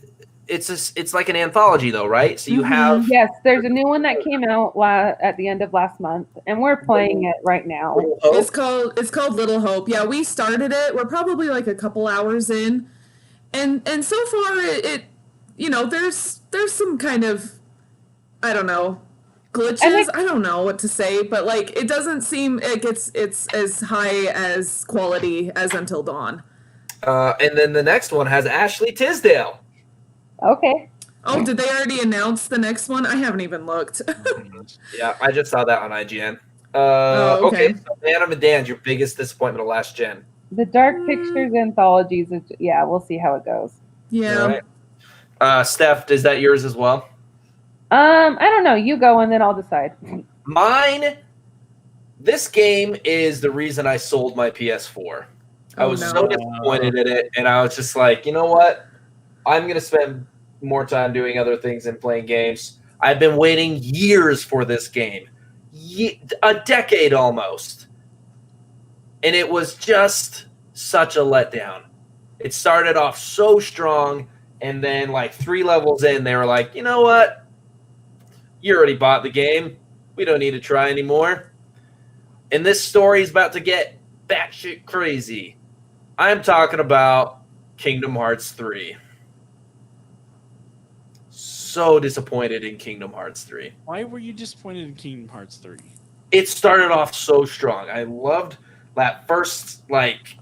It's like an anthology though, right? So you have Yes, there's a new one that came out at the end of last month, and we're playing it right now. It's called Little Hope. Yeah, we started it. We're probably like a couple hours in, and so far it there's some kind of, I don't know, glitches. I don't know what to say, but like it doesn't seem like it's as high as quality as Until Dawn. And then the next one has Ashley Tisdale. Okay. Oh, did they already announce the next one? I haven't even looked. Yeah, I just saw that on IGN. Okay. So Medan and Medan's your biggest disappointment of last gen. The Dark Pictures anthologies. Yeah, we'll see how it goes. Yeah. All right. Steph, is that yours as well? I don't know. You go and then I'll decide. Mine. This game is the reason I sold my PS4. I was so disappointed in it, and I was just like, you know what? I'm gonna spend more time doing other things than playing games. I've been waiting years for this game, a decade almost, and it was just such a letdown. It started off so strong, and then like 3 levels in, they were like, you know what? You already bought the game. We don't need to try anymore. And this story is about to get batshit crazy. I'm talking about Kingdom Hearts 3. So disappointed in Kingdom Hearts 3. Why were you disappointed in Kingdom Hearts 3? It started off so strong. I loved that first, like,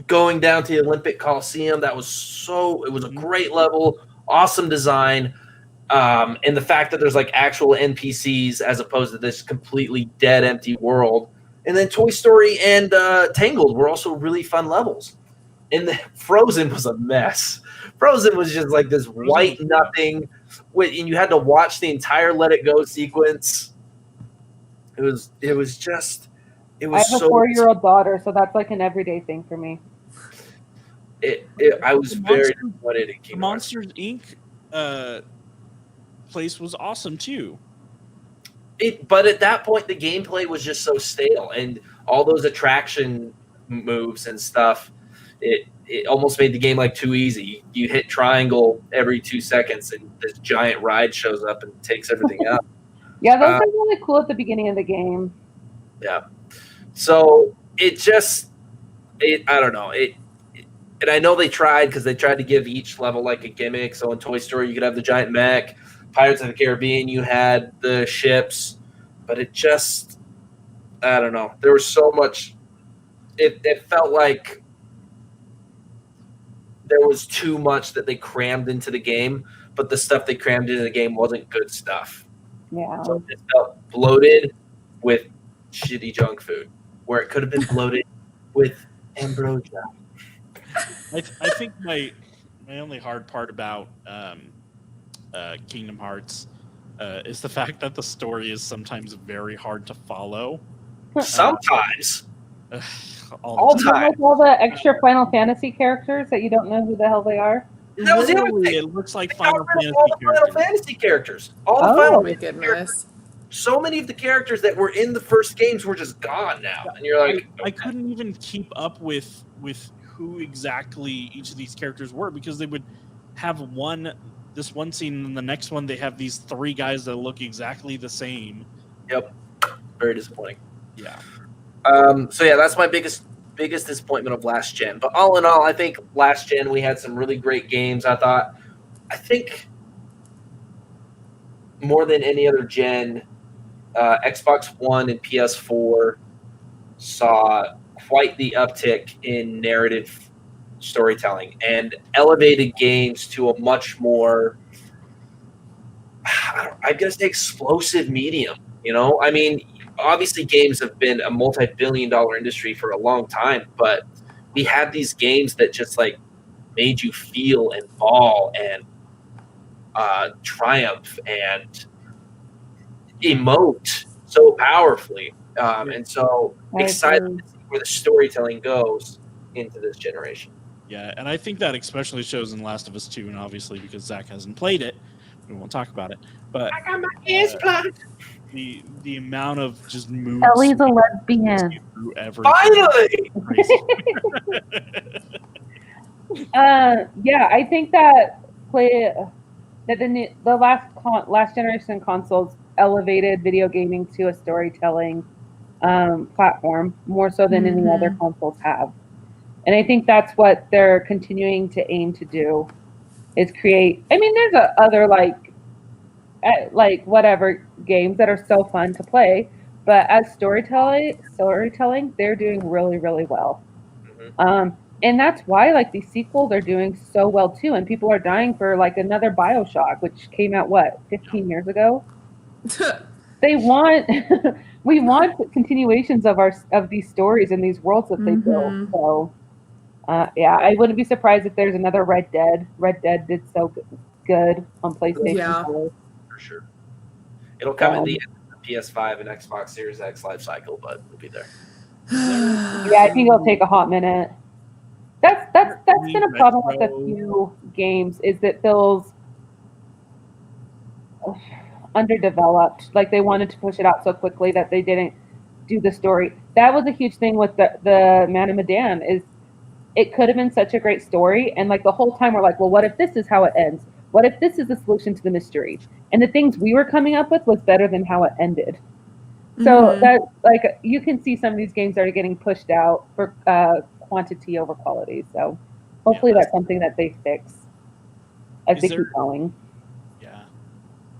going down to the Olympic Coliseum. It was a great level, awesome design. And the fact that there's like actual NPCs as opposed to this completely dead, empty world. And then Toy Story and Tangled were also really fun levels. And Frozen was a mess. Frozen was just like this white nothing. And you had to watch the entire Let It Go sequence. It was I have a so 4-year-old daughter, so that's like an everyday thing for me. I was very disappointed in Kingdom Hearts. Monsters Inc. Place was awesome too. But at that point, the gameplay was just so stale, and all those attraction moves and stuff, it almost made the game like too easy. You hit triangle every 2 seconds, and this giant ride shows up and takes everything out. Yeah, those are really cool at the beginning of the game. Yeah. So I don't know. And I know they tried because they tried to give each level like a gimmick. So in Toy Story, you could have the giant mech. Pirates of the Caribbean, you had the ships, but it just, I don't know. There was so much. It felt like there was too much that they crammed into the game, but the stuff they crammed into the game wasn't good stuff. Yeah. So it felt bloated with shitty junk food, where it could have been bloated with ambrosia. I think my only hard part about Kingdom Hearts is the fact that the story is sometimes very hard to follow. Sometimes. All the time. Like all the extra Final Fantasy characters that you don't know who the hell they are. That was the other Literally, thing. it looks like They Final got rid Fantasy of all the Final characters. Fantasy characters. All the Oh, Final my Fantasy characters. goodness. So many of the characters that were in the first games were just gone now, and you're like, I couldn't even keep up with who exactly each of these characters were, because they would have this one scene, and the next one they have these 3 guys that look exactly the same. Yep, very disappointing. Yeah. So yeah, that's my biggest disappointment of last gen. But all in all, I think last gen we had some really great games. I think more than any other gen, Xbox One and PS4 saw quite the uptick in narrative storytelling and elevated games to a much more, I'm going to say, explosive medium. You know, I mean, obviously games have been a multi-billion-dollar industry for a long time, but we had these games that just like made you feel and bawl and triumph and emote so powerfully. And so excited to see where the storytelling goes into this generation. Yeah, and I think that especially shows in Last of Us 2, and obviously because Zach hasn't played it, we won't talk about it. But I got my ears plugged. The amount of just moves. Ellie's a lesbian. through everything. Finally! Yeah, I think that the last generation consoles elevated video gaming to a storytelling platform more so than any other consoles have, and I think that's what they're continuing to aim to do, is create. I mean, there's other like like whatever games that are so fun to play. But as storytelling, they're doing really, really well. And that's why like these sequels are doing so well too. And people are dying for like another BioShock, which came out 15 years ago. They want we want continuations of these stories and these worlds that they build. So yeah, I wouldn't be surprised if there's another Red Dead. Red Dead did so good on PlayStation 4. For sure. It'll come at the end of the PS5 and Xbox Series X life cycle, but it'll be there. Yeah, I think it'll take a hot minute. That's been a problem with a few games, is that feels underdeveloped. Like they wanted to push it out so quickly that they didn't do the story. That was a huge thing with the Man of Medan, is it could have been such a great story, and like the whole time we're like, well, what if this is how it ends? What if this is the solution to the mystery? And the things we were coming up with was better than how it ended. So that, like, you can see some of these games are getting pushed out for quantity over quality. So hopefully that's something that they fix as they keep going. Yeah.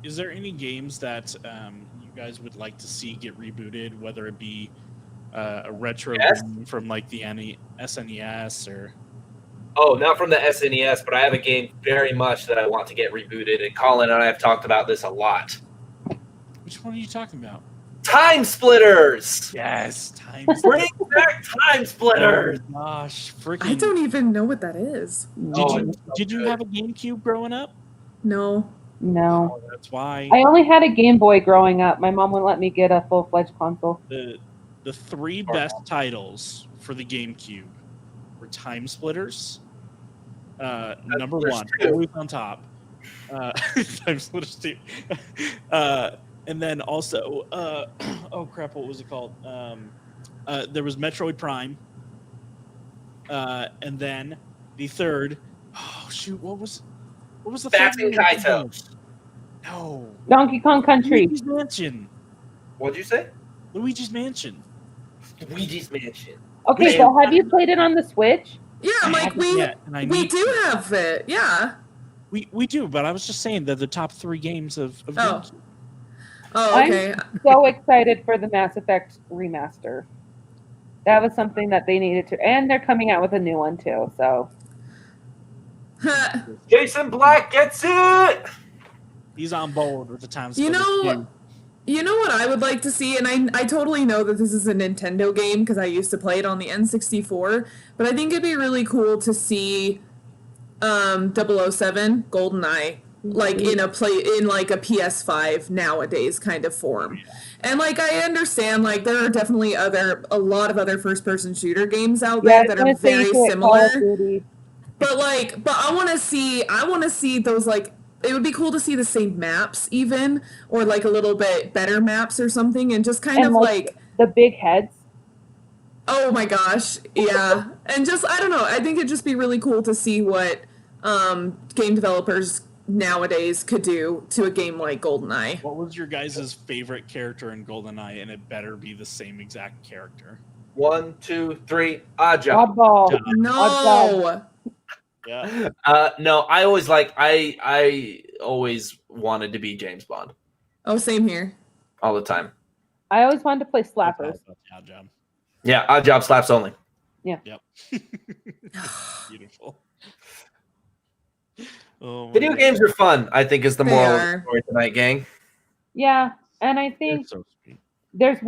Is there any games that you guys would like to see get rebooted, whether it be a retro game from like the SNES or? Oh, not from the SNES, but I have a game very much that I want to get rebooted, and Colin and I have talked about this a lot. Which one are you talking about? Time Splitters! Yes, Bring back Time Splitters! Oh, gosh, freaking! I don't even know what that is. Did you have a GameCube growing up? No. No. Oh, that's why. I only had a Game Boy growing up. My mom wouldn't let me get a full-fledged console. The three best titles for the GameCube were Time Splitters. Number one, always on top. Time Splitters 2. And then also, oh crap, what was it called? There was Metroid Prime. And then the third, oh shoot, what was the Faxing Kaito? No. Donkey Kong Country. Luigi's Mansion. What'd you say? Luigi's Mansion. Luigi's Mansion. Okay, so have you played it on the Switch? Yeah, Mike, we do have it. Yeah. We do, but I was just saying that the top 3 games of GameCube. Oh, okay. I'm so excited for the Mass Effect remaster. That was something that they needed to, and they're coming out with a new one too. So Jason Black gets it. He's on board with the Time You Splitters. know what I would like to see, and I totally know that this is a Nintendo game because I used to play it on the N64, but I think it'd be really cool to see 007 GoldenEye like in a PS5 nowadays kind of form. And like I understand like there are definitely a lot of other first person shooter games out there that are very similar. But I want to see those, like, it would be cool to see the same maps even, or like a little bit better maps or something, and just kind of like the big heads. Oh my gosh, yeah. And just, I don't know, I think it'd just be really cool to see what game developers nowadays could do to a game like GoldenEye. What was your guys' favorite character in GoldenEye? And it better be the same exact character. 1, 2, 3, Oddjob. Oddball. No. Yeah. No, I always wanted to be James Bond. Oh, same here. All the time. I always wanted to play Slappers. Oddjob. Yeah, Oddjob slaps only. Yeah. Yep. Beautiful. Oh, Video games are fun, I think, is the moral of the story tonight, gang. Yeah, and I think so sweet. There's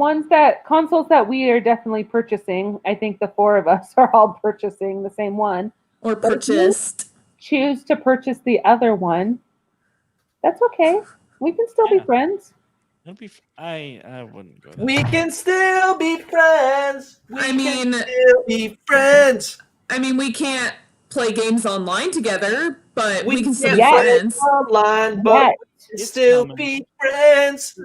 consoles that we are definitely purchasing. I think the 4 of us are all purchasing the same one. Or purchased. Choose to purchase the other one. That's okay. We can still be friends. I wouldn't go that We can still be friends. I mean, we can't play games online together, but we can still be friends. Online, but we can still be friends.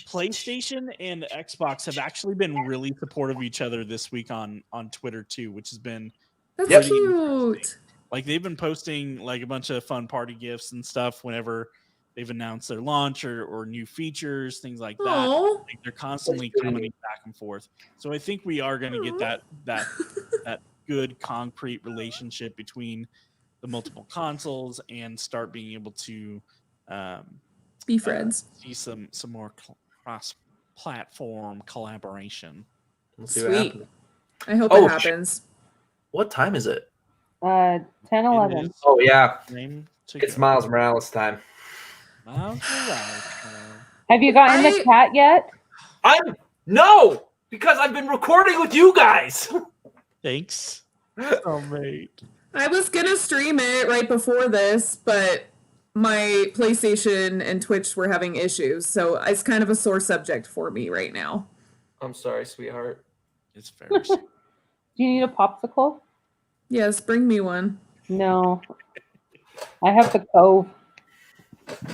PlayStation and Xbox have actually been really supportive of each other this week on Twitter too, which has been That's cute. Like they've been posting like a bunch of fun party gifts and stuff whenever they've announced their launch or new features, things like that. Like they're constantly commenting back and forth. So I think we are going to get that good concrete relationship between the multiple consoles and start being able to Be friends. See some more cross-platform collaboration. We'll see what Sweet. happens. I hope Oh, it happens. What time is it? 10, 11. It is Oh yeah, time to it's go. Miles Morales time. Miles Morales. Have you gotten the cat yet? No, because I've been recording with you guys. Thanks. Oh, mate. I was gonna stream it right before this, but my PlayStation and Twitch were having issues, so it's kind of a sore subject for me right now. I'm sorry, sweetheart. It's very Do you need a popsicle? Yes, bring me one. No. I have the Cove.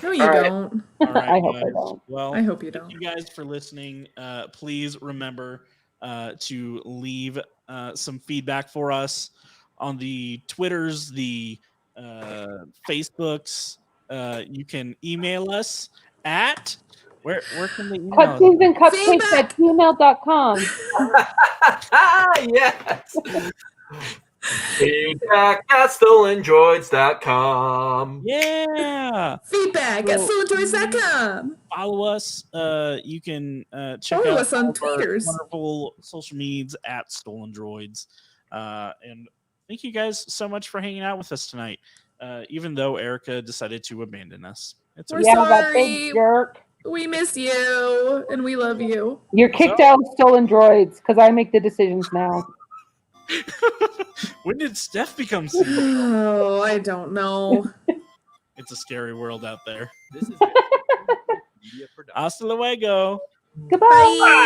No, you All right. don't. All right, I hope I guys. don't. Well, I hope you thank don't. you guys for listening. Please remember to leave some feedback for us on the Twitters, the Facebooks. You can email us at where can they email us? Cutscenes and cupcakes Feedback. at gmail.com. Yes. Feedback at Stolendroids.com. Yeah. Feedback at Stolendroids.com. Follow us. You can check Follow out us on all of our Tweeters. wonderful social medias at Stolendroids. And thank you guys so much for hanging out with us tonight. Even though Erica decided to abandon us. It's We're okay. Yeah, that sorry. big jerk. We miss you, and we love you. You're kicked out of Stolen Droids because I make the decisions now. When did Steph become CEO? Oh, I don't know. It's a scary world out there. This is media production. Hasta luego. Goodbye. Bye.